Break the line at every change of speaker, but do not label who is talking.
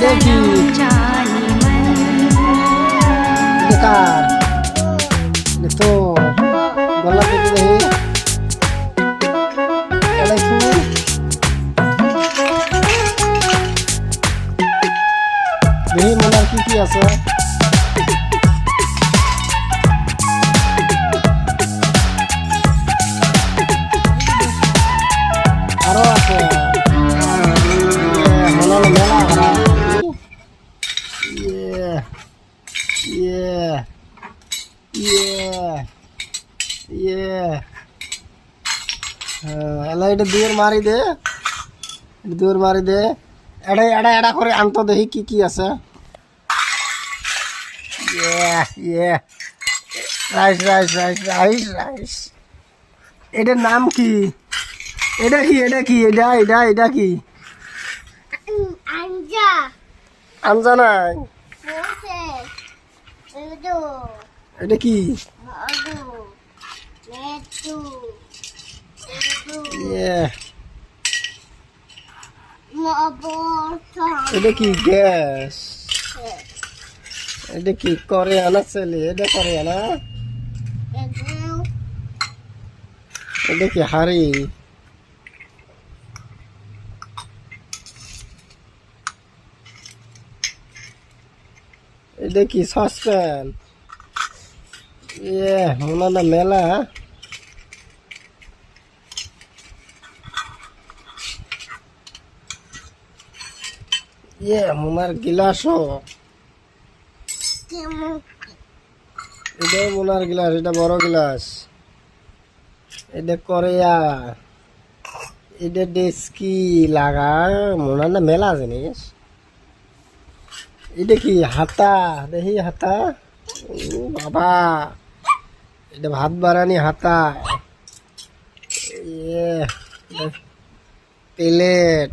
দেখি বেকার তো গলা কেটে দেখি এটা একটু দেখি মনে আর কি আছে আরো আছে হলাল মেলা ভরা এলা এটা দূর মারি দে এড়া এড়া এড়া করে আনতো দেখি কি আছে rice rice rice rice rice এটার নাম কি এটা কি এটা কি আঞ্জা নাই এটা কি এটা কি গ্যাস এটা কি কোরিয়ানা ছেলে এটা কোরিয়ানা এটা কি হাড়ি এটা কি সসপ্যান মনে না মেলা মোনার গিলাসও এটা মোনার গিলাস এটা বড় গিলাস এটা কোরিয়া এটা ডেস্কি লাগা মোনার না মেলা জিনিস এটা কি হাতা দেখি হাতা বাবা এটা ভাত বাড়ানি হাতা প্লেট